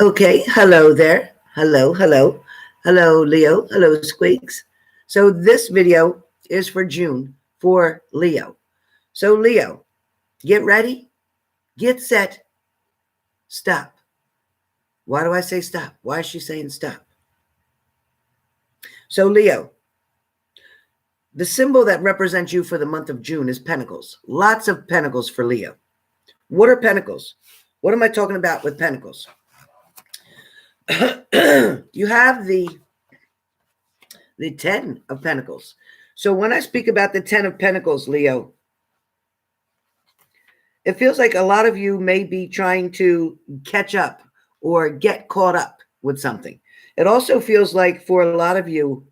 Okay, hello there. Hello, hello. Hello, Leo. Hello, Squeaks. So this video is for June for Leo. So Leo, get ready, get set, stop. Why do I say stop? Why is she saying stop? So Leo, the symbol that represents you for the month of June is pentacles. Lots of pentacles for Leo. What are pentacles? What am I talking about with pentacles? You have the 10 of pentacles. So when I speak about the 10 of pentacles, Leo, it feels like a lot of you may be trying to catch up or get caught up with something. It also feels like for a lot of you,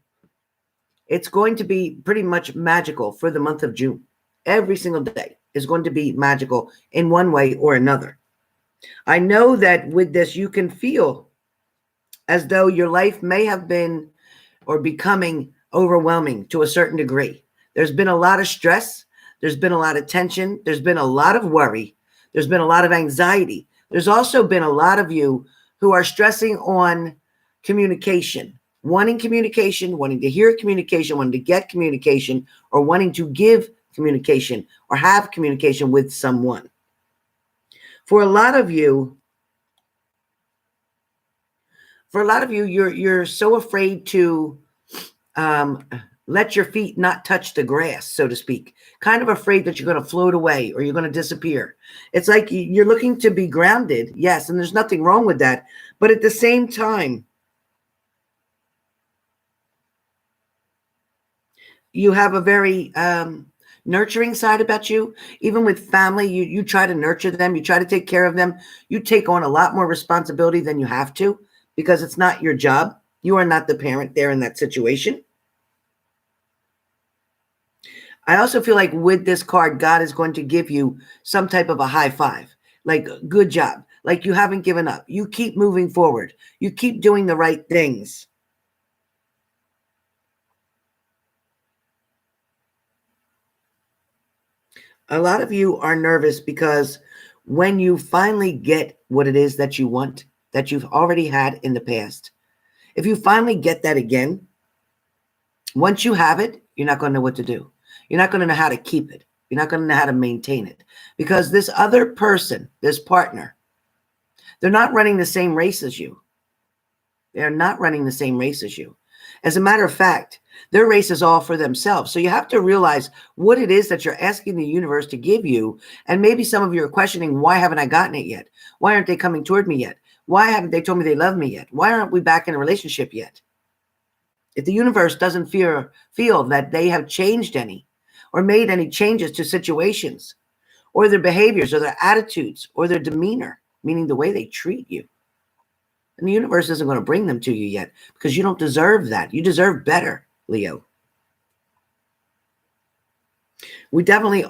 it's going to be pretty much magical for the month of June. Every single day is going to be magical in one way or another. I know that with this, you can feel as though your life may have been or becoming overwhelming to a certain degree. There's been a lot of stress. There's been a lot of tension. There's been a lot of worry. There's been a lot of anxiety. There's also been a lot of you who are stressing on communication, wanting to hear communication, wanting to get communication, or wanting to give communication or have communication with someone. For a lot of you, you're so afraid to let your feet not touch the grass, so to speak, kind of afraid that you're going to float away or you're going to disappear. It's like you're looking to be grounded. Yes. And there's nothing wrong with that. But at the same time, you have a very nurturing side about you. Even with family, you try to nurture them. You try to take care of them. You take on a lot more responsibility than you have to because it's not your job. You are not the parent there in that situation. I also feel like with this card, God is going to give you some type of a high five, like good job, like you haven't given up. You keep moving forward. You keep doing the right things. A lot of you are nervous because when you finally get what it is that you want, that you've already had in the past, if you finally get that again, once you have it, you're not going to know what to do. You're not going to know how to keep it. You're not going to know how to maintain it because this other person, this partner, they're not running the same race as you. They're not running the same race as you. As a matter of fact, their race is all for themselves. So you have to realize what it is that you're asking the universe to give you. And maybe some of you are questioning, why haven't I gotten it yet? Why aren't they coming toward me yet? Why haven't they told me they love me yet? Why aren't we back in a relationship yet? If the universe doesn't feel that they have changed any or made any changes to situations or their behaviors or their attitudes or their demeanor, meaning the way they treat you, and the universe isn't going to bring them to you yet because you don't deserve that. You deserve better, Leo. We definitely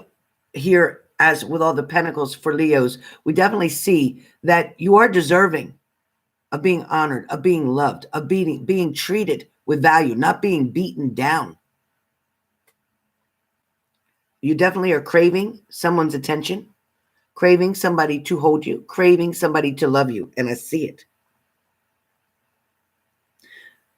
here, as with all the pentacles for Leos, we definitely see that you are deserving of being honored, of being loved, of being treated with value, not being beaten down. You definitely are craving someone's attention, craving somebody to hold you, craving somebody to love you, and I see it.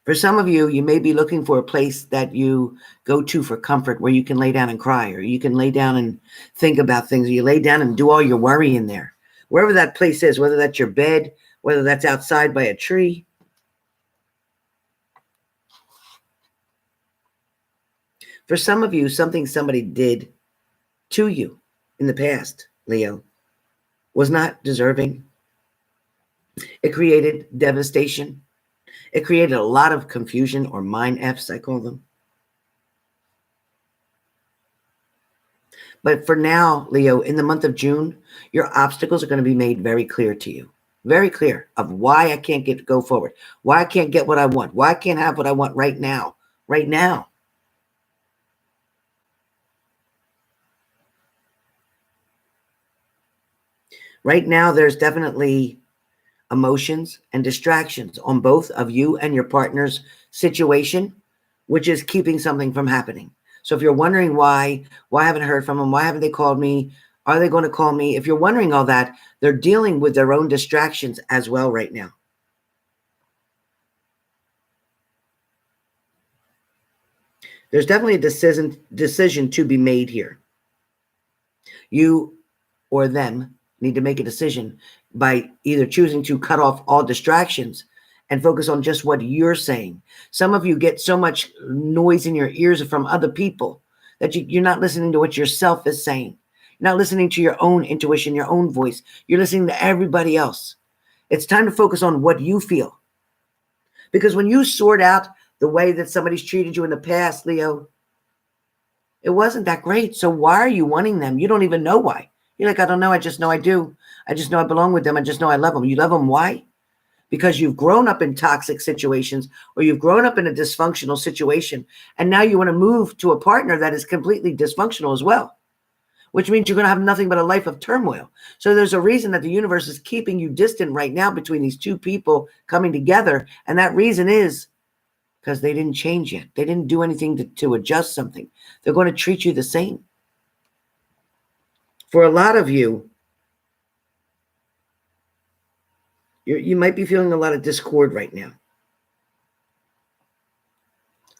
For some of you, you may be looking for a place that you go to for comfort where you can lay down and cry, or you can lay down and think about things, or you lay down and do all your worry in there. Wherever that place is, whether that's your bed, whether that's outside by a tree. For some of you, something somebody did to you in the past, Leo, was not deserving. It created devastation. It created a lot of confusion, or mind F's, I call them. But for now, Leo, in the month of June, your obstacles are going to be made very clear to you. Very clear of why I can't go forward, why I can't get what I want, why I can't have what I want right now, right now. Right now, there's definitely emotions and distractions on both of you and your partner's situation, which is keeping something from happening. So if you're wondering why haven't I heard from them? Why haven't they called me? Are they going to call me? If you're wondering all that, they're dealing with their own distractions as well right now. There's definitely a decision to be made here. You or them need to make a decision by either choosing to cut off all distractions and focus on just what you're saying. Some of you get so much noise in your ears from other people that you're not listening to what yourself is saying. You're not listening to your own intuition, your own voice. You're listening to everybody else. It's time to focus on what you feel. Because when you sort out the way that somebody's treated you in the past, Leo, it wasn't that great. So why are you wanting them? You don't even know why. You're like, I don't know. I just know I do. I just know I belong with them. I just know I love them. You love them. Why? Because you've grown up in toxic situations, or you've grown up in a dysfunctional situation. And now you want to move to a partner that is completely dysfunctional as well, which means you're going to have nothing but a life of turmoil. So there's a reason that the universe is keeping you distant right now between these two people coming together. And that reason is because they didn't change yet. They didn't do anything to adjust something. They're going to treat you the same. For a lot of you, you might be feeling a lot of discord right now.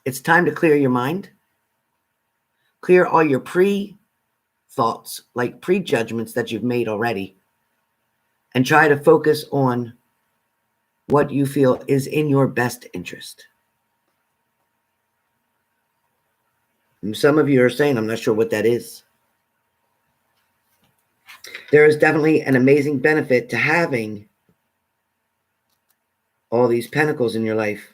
It's time to clear your mind. Clear all your pre-thoughts, like prejudgments that you've made already, and try to focus on what you feel is in your best interest. And some of you are saying, I'm not sure what that is. There is definitely an amazing benefit to having all these pentacles in your life.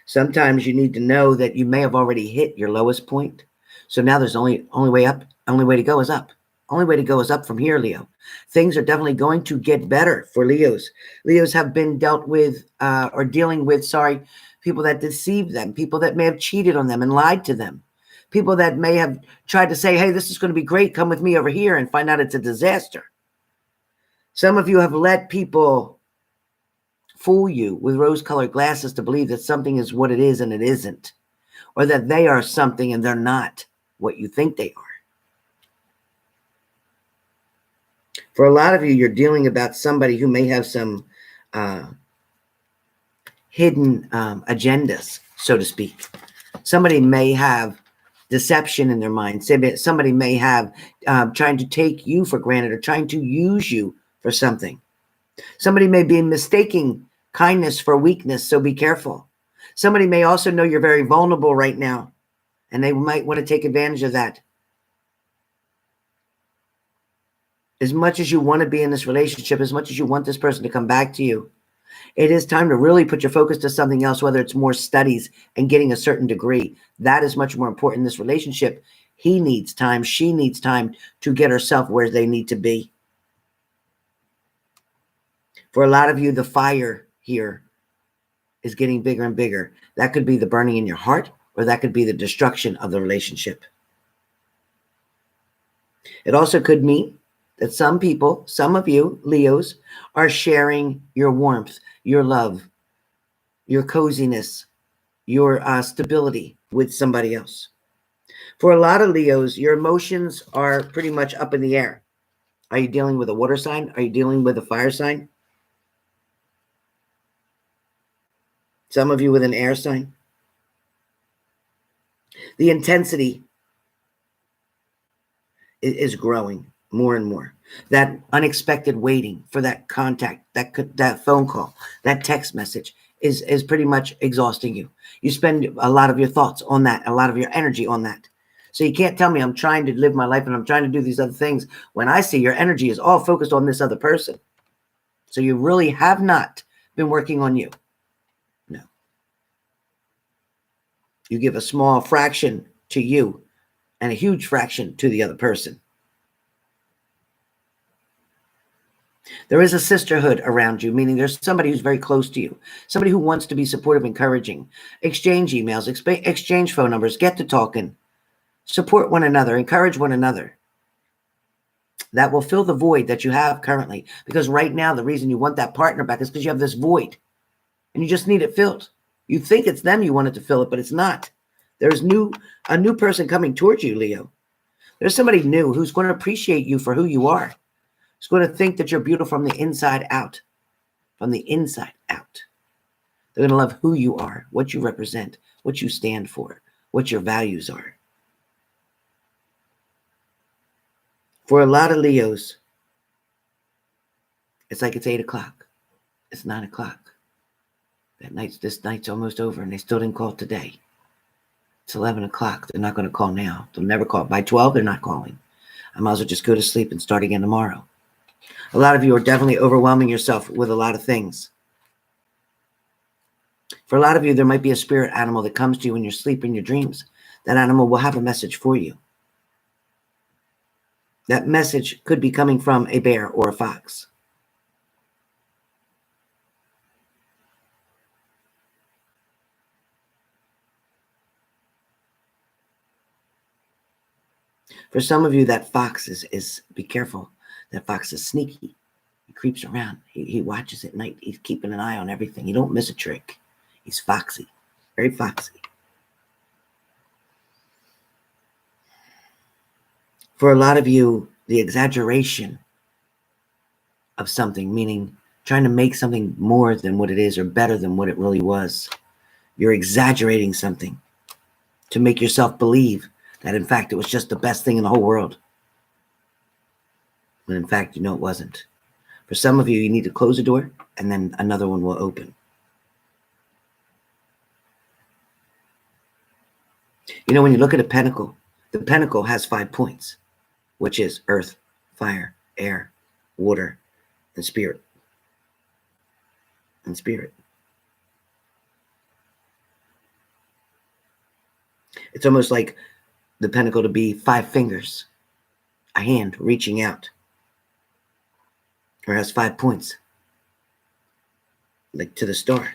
Sometimes you need to know that you may have already hit your lowest point. So now there's only way up. Only way to go is up. Only way to go is up from here, Leo. Things are definitely going to get better for Leos. Leos have been dealt with or dealing with, people that deceived them, people that may have cheated on them and lied to them, people that may have tried to say, hey, this is going to be great. Come with me over here, and find out it's a disaster. Some of you have let people fool you with rose-colored glasses to believe that something is what it is and it isn't, or that they are something and they're not what you think they are. For a lot of you, you're dealing about somebody who may have some hidden agendas, so to speak. Somebody may have deception in their mind. Somebody may have trying to take you for granted or trying to use you for something. Somebody may be mistaking kindness for weakness, so be careful. Somebody may also know you're very vulnerable right now, and they might want to take advantage of that. As much as you want to be in this relationship, as much as you want this person to come back to you, it is time to really put your focus to something else, whether it's more studies and getting a certain degree. That is much more important in this relationship. He needs time. She needs time to get herself where they need to be. For a lot of you, the fire here is getting bigger and bigger. That could be the burning in your heart, or that could be the destruction of the relationship. It also could mean that some people, some of you, Leos, are sharing your warmth, your love, your coziness, your stability with somebody else. For a lot of Leos, your emotions are pretty much up in the air. Are you dealing with a water sign? Are you dealing with a fire sign? Some of you with an air sign. The intensity is growing more and more. That unexpected waiting for that contact, that phone call, that text message is pretty much exhausting you. You spend a lot of your thoughts on that, a lot of your energy on that. So you can't tell me I'm trying to live my life and I'm trying to do these other things when I see your energy is all focused on this other person. So you really have not been working on you. No. You give a small fraction to you and a huge fraction to the other person. There is a sisterhood around you, meaning there's somebody who's very close to you, somebody who wants to be supportive, encouraging. Exchange emails, exchange phone numbers, get to talking, support one another, encourage one another. That will fill the void that you have currently, because right now the reason you want that partner back is because you have this void and you just need it filled. You think it's them you wanted to fill it, but it's not. There's a new person coming towards you, Leo. There's somebody new who's going to appreciate you for who you are. Who's going to think that you're beautiful from the inside out. From the inside out. They're going to love who you are, what you represent, what you stand for, what your values are. For a lot of Leos, it's like it's 8 o'clock. It's 9 o'clock. This night's almost over, and they still didn't call today. It's 11 o'clock. They're not going to call now. They'll never call. By 12, they're not calling. I might as well just go to sleep and start again tomorrow. A lot of you are definitely overwhelming yourself with a lot of things. For a lot of you, there might be a spirit animal that comes to you in your sleep, in your dreams. That animal will have a message for you. That message could be coming from a bear or a fox. For some of you, that fox is be careful. That fox is sneaky. He creeps around. He watches at night. He's keeping an eye on everything. He don't miss a trick. He's foxy, very foxy. For a lot of you, the exaggeration of something, meaning trying to make something more than what it is or better than what it really was. You're exaggerating something to make yourself believe that, in fact, it was just the best thing in the whole world. When, in fact, you know it wasn't. For some of you, you need to close a door, and then another one will open. You know, when you look at a pentacle, the pentacle has 5 points, which is earth, fire, air, water, and spirit. And spirit. It's almost like the pentacle to be 5 fingers, a hand reaching out, or has 5 points, like to the star.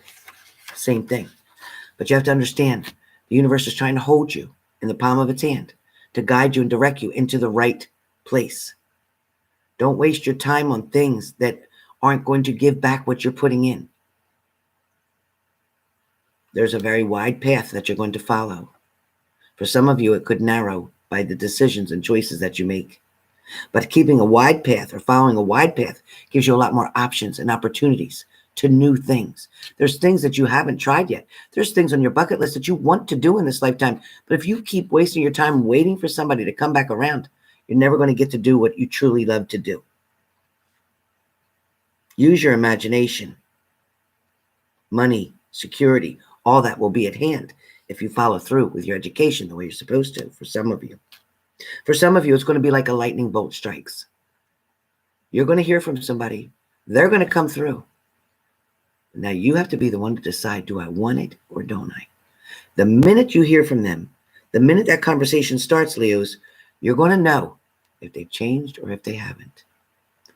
Same thing. But you have to understand, the universe is trying to hold you in the palm of its hand to guide you and direct you into the right place. Don't waste your time on things that aren't going to give back what you're putting in. There's a very wide path that you're going to follow. For some of you, it could narrow by the decisions and choices that you make. But keeping a wide path or following a wide path gives you a lot more options and opportunities to new things. There's things that you haven't tried yet. There's things on your bucket list that you want to do in this lifetime. But if you keep wasting your time waiting for somebody to come back around, you're never going to get to do what you truly love to do. Use your imagination. Money, security, all that will be at hand if you follow through with your education the way you're supposed to, for some of you. For some of you, it's going to be like a lightning bolt strikes. You're going to hear from somebody. They're going to come through. Now you have to be the one to decide, do I want it or don't I? The minute you hear from them, the minute that conversation starts, Leos, you're going to know if they've changed or if they haven't.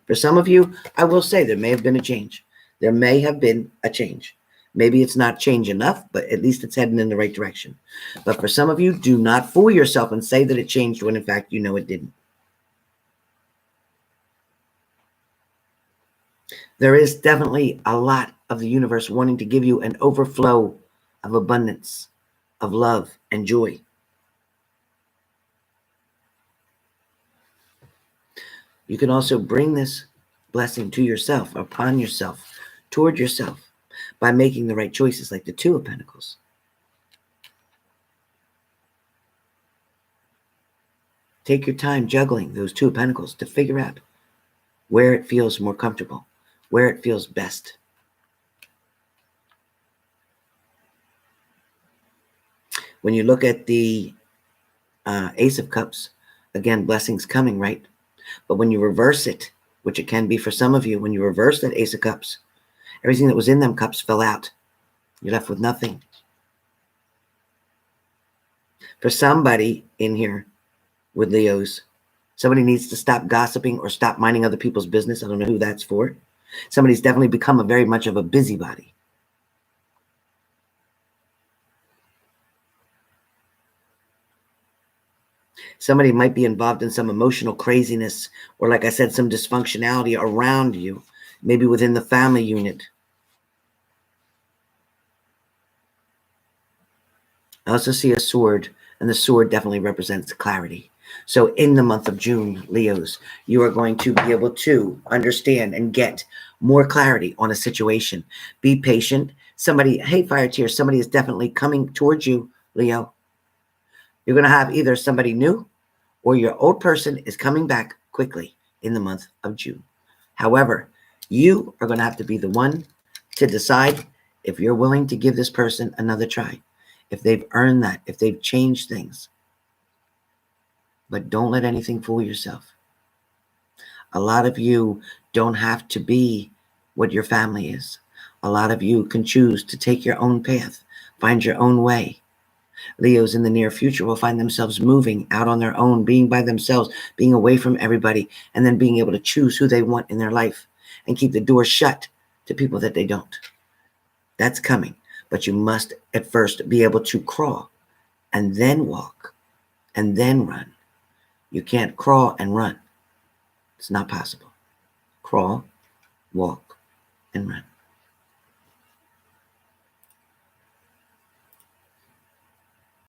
For some of you, I will say there may have been a change. There may have been a change. Maybe it's not change enough, but at least it's heading in the right direction. But for some of you, do not fool yourself and say that it changed when in fact you know it didn't. There is definitely a lot of the universe wanting to give you an overflow of abundance, of love and joy. You can also bring this blessing to yourself, upon yourself, toward yourself, by making the right choices, like the Two of Pentacles. Take your time juggling those Two of Pentacles to figure out where it feels more comfortable, where it feels best. When you look at the Ace of Cups, again, blessings coming, right? But when you reverse it, which it can be for some of you, when you reverse that Ace of Cups, everything that was in them cups fell out. You're left with nothing. For somebody in here with Leos, somebody needs to stop gossiping or stop minding other people's business. I don't know who that's for. Somebody's definitely become a very much of a busybody. Somebody might be involved in some emotional craziness, or like I said, some dysfunctionality around you, maybe within the family unit. I also see a sword, and the sword definitely represents clarity. So in the month of June, Leos, you are going to be able to understand and get more clarity on a situation. Be patient. Somebody, hey, fire tear, somebody is definitely coming towards you, Leo. You're going to have either somebody new or your old person is coming back quickly in the month of June. However, you are going to have to be the one to decide if you're willing to give this person another try, if they've earned that, if they've changed things. But don't let anything fool yourself. A lot of you don't have to be what your family is. A lot of you can choose to take your own path, find your own way. Leos in the near future will find themselves moving out on their own, being by themselves, being away from everybody, and then being able to choose who they want in their life and keep the door shut to people that they don't. That's coming. But you must at first be able to crawl and then walk and then run. You can't crawl and run. It's not possible. Crawl, walk, and run.